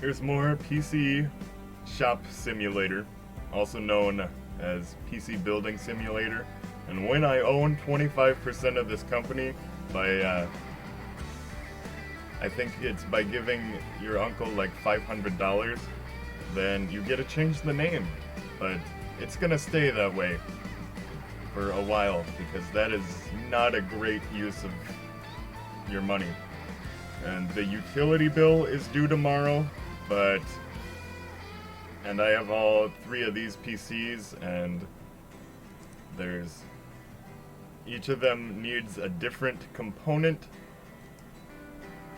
Here's more PC Shop Simulator, also known as PC Building Simulator. And when I own 25% of this company by, I think it's by giving your uncle like $500, then you get to change the name. But it's gonna stay that way for a while because that is not a great use of your money. And the utility bill is due tomorrow, and I have all 3 of these PCs, and each of them needs a different component,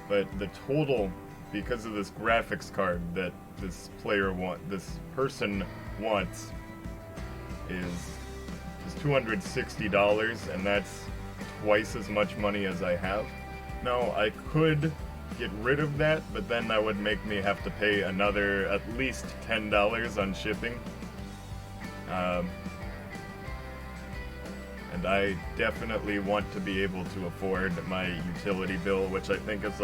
but the total, because of this graphics card that this person wants, is $260, and that's twice as much money as I have. Now, I could get rid of that, but then that would make me have to pay another at least $10 on shipping. And I definitely want to be able to afford my utility bill, which I think is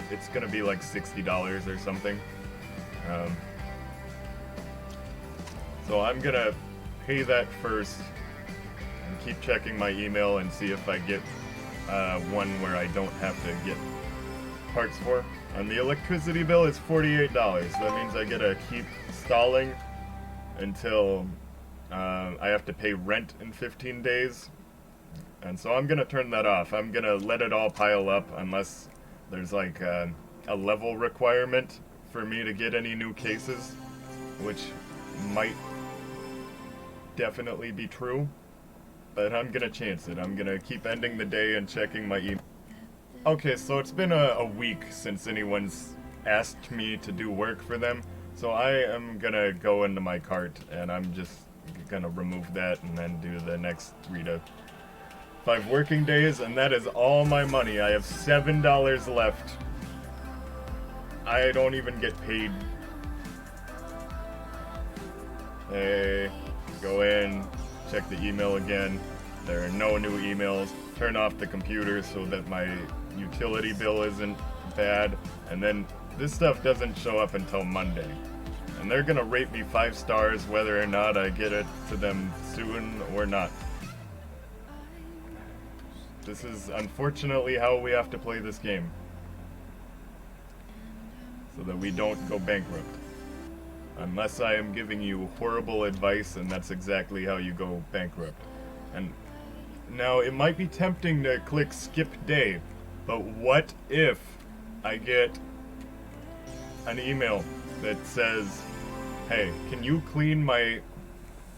it's gonna be like $60 or something. So I'm gonna pay that first and keep checking my email and see if I get one where I don't have to get parts for. And the electricity bill is $48. That means I get to keep stalling until I have to pay rent in 15 days. And so I'm gonna turn that off. I'm gonna let it all pile up unless there's like a level requirement for me to get any new cases, which might definitely be true. But I'm gonna chance it. I'm gonna keep ending the day and checking my email. Okay, so it's been a week since anyone's asked me to do work for them, so I am gonna go into my cart and I'm just gonna remove that and then do the next 3 to 5 working days, and that is all my money. I have $7 left. I don't even get paid. Hey, go in, check the email again. There are no new emails. Turn off the computer so that my utility bill isn't bad. And then this stuff doesn't show up until Monday. And they're gonna rate me 5 stars whether or not I get it to them soon or not. This is unfortunately how we have to play this game, so that we don't go bankrupt. Unless I am giving you horrible advice, and that's exactly how you go bankrupt. And now, it might be tempting to click skip day, but what if I get an email that says, hey, can you clean my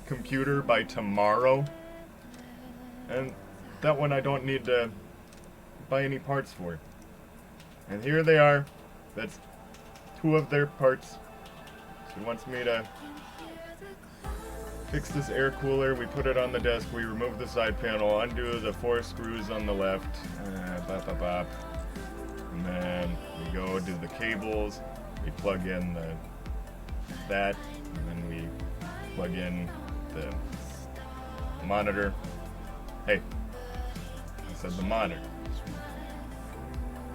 computer by tomorrow? And that one I don't need to buy any parts for. And here they are. That's 2 of their parts. She wants me to fix this air cooler. We put it on the desk. We remove the side panel, undo the 4 screws on the left. And then we go do the cables. We plug in that, and then we plug in the monitor. Hey, I said the monitor.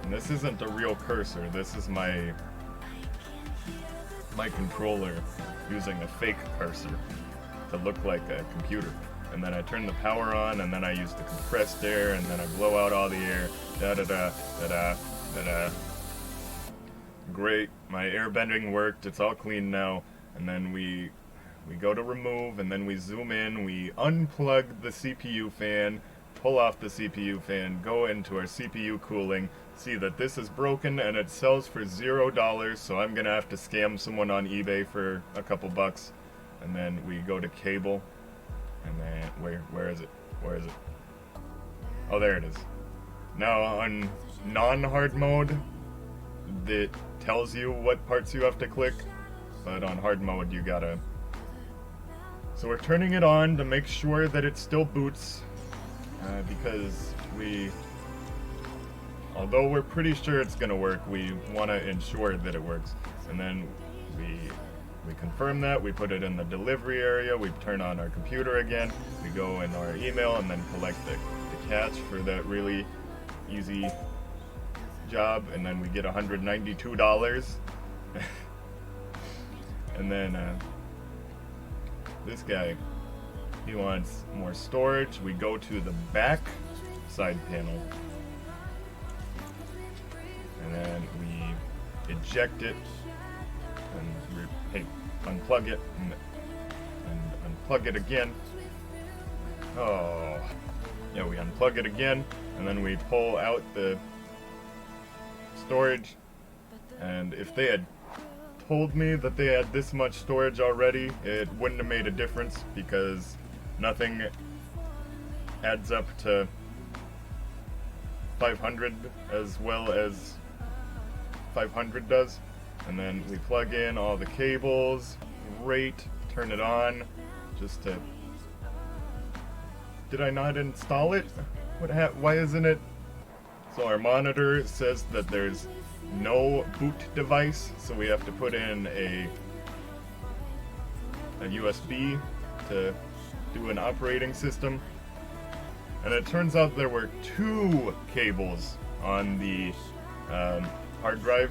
And this isn't a real cursor. This is my controller using a fake cursor to look like a computer. And then I turn the power on, and then I use the compressed air, and then I blow out all the air. Da-da-da, da-da, da-da. Great, my air bending worked, it's all clean now. And then we go to remove, and then we zoom in, we unplug the CPU fan, pull off the CPU fan, go into our CPU cooling, see that this is broken and it sells for $0, so I'm gonna have to scam someone on eBay for a couple bucks. And then we go to cable, and then where is it? Where is it? Oh, there it is. Now on non-hard mode, it tells you what parts you have to click, but on hard mode you gotta. So we're turning it on to make sure that it still boots, because although we're pretty sure it's gonna work, we want to ensure that it works. And then we confirm that, we put it in the delivery area, we turn on our computer again, we go in our email and then collect the catch for that really easy job, and then we get $192. And then this guy, he wants more storage. We go to the back side panel, and then we eject it, and unplug it, and unplug it again. Oh, yeah, we unplug it again, and then we pull out the storage. And if they had told me that they had this much storage already, it wouldn't have made a difference, because nothing adds up to 500 as well as 500 does. And then we plug in all the cables, right, turn it on, just to... Did I not install it? Why isn't it? So our monitor says that there's no boot device, so we have to put in a USB to do an operating system. And it turns out there were 2 cables on the hard drive,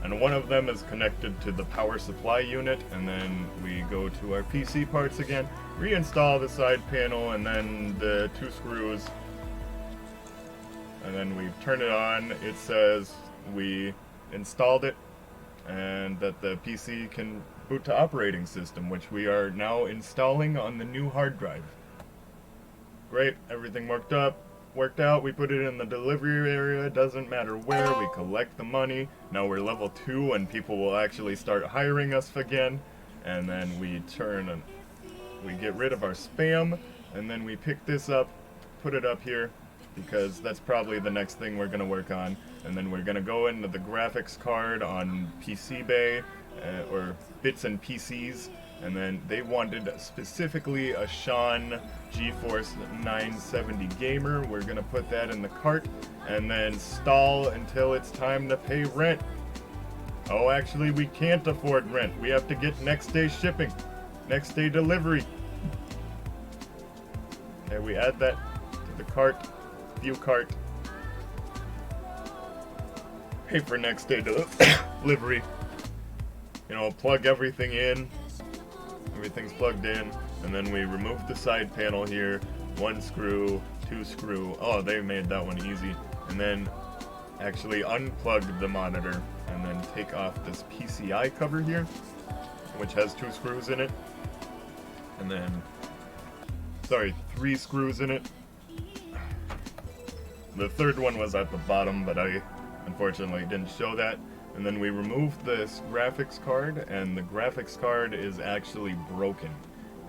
and one of them is connected to the power supply unit. And then we go to our PC parts again, reinstall the side panel, and then the 2 screws, and then we turn it on. It says we installed it and that the PC can boot to operating system, which we are now installing on the new hard drive. Great, everything worked out. We put it in the delivery area. Doesn't matter where. We collect the money. Now we're level 2, and people will actually start hiring us again. And then we get rid of our spam, and then we pick this up, put it up here, because that's probably the next thing we're gonna work on. And then we're gonna go into the graphics card on PC Bay, or Bits and PCs. And then they wanted specifically a Sean GeForce 970 Gamer. We're gonna put that in the cart and then stall until it's time to pay rent. Oh, actually, we can't afford rent. We have to get next day shipping, next day delivery. Okay, we add that to the cart, view cart. Pay for next day delivery. You know, plug everything in. Everything's plugged in, and then we remove the side panel here, 1 screw, 2 screw. Oh, they made that one easy. And then actually unplug the monitor, and then take off this PCI cover here, which has 2 screws in it. And then, 3 screws in it. The third one was at the bottom, but I unfortunately didn't show that. And then we removed this graphics card, and the graphics card is actually broken.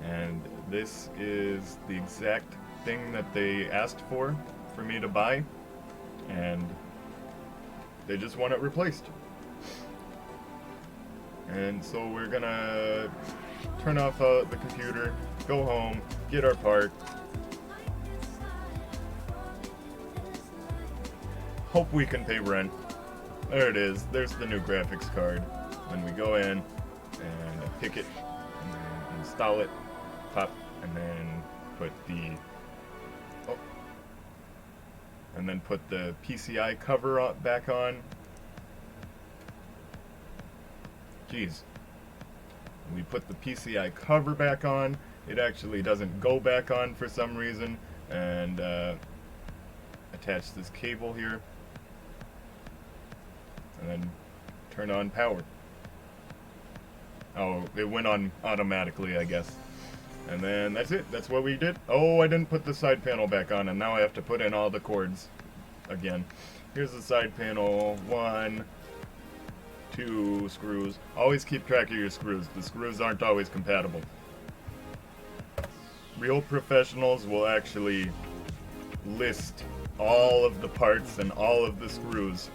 And this is the exact thing that they asked for me to buy, and they just want it replaced. And so we're gonna turn off the computer, go home, get our part, hope we can pay rent. There it is. There's the new graphics card. Then we go in and pick it, and then install it, pop, and then put the PCI cover back on. Jeez. We put the PCI cover back on. It actually doesn't go back on for some reason, and attach this cable here. And then turn on power. Oh, it went on automatically, I guess. And then that's it. That's what we did. Oh, I didn't put the side panel back on, and now I have to put in all the cords again. Here's the side panel. 1, 2 screws. Always keep track of your screws. The screws aren't always compatible. Real professionals will actually list all of the parts and all of the screws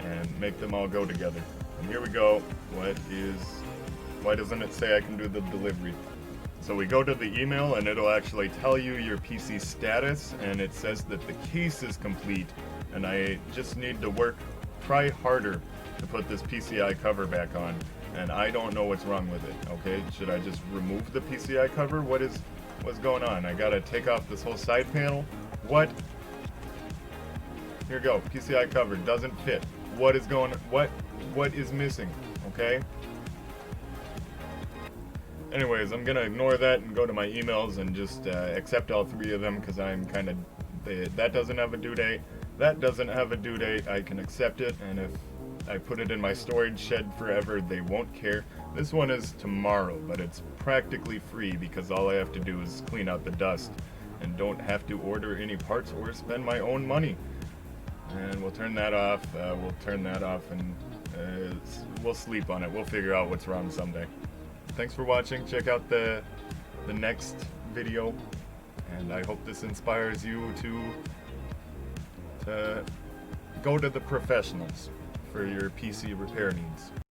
and make them all go together. And here we go. Why doesn't it say I can do the delivery? So we go to the email, and it'll actually tell you your PC status, and it says that the case is complete, and I just need to try harder to put this PCI cover back on, and I don't know what's wrong with it. Okay, should I just remove the PCI cover? What's going on? I gotta take off this whole side panel? What? Here we go. PCI cover doesn't fit. What is missing? okay? Anyways, I'm gonna ignore that and go to my emails and just accept all 3 of them because I'm kind of, that doesn't have a due date, that doesn't have a due date, I can accept it, and if I put it in my storage shed forever, they won't care. This one is tomorrow, but it's practically free because all I have to do is clean out the dust and don't have to order any parts or spend my own money. And we'll turn that off, and we'll sleep on it. We'll figure out what's wrong someday. Thanks for watching. Check out the next video, and I hope this inspires you to go to the professionals for your PC repair needs.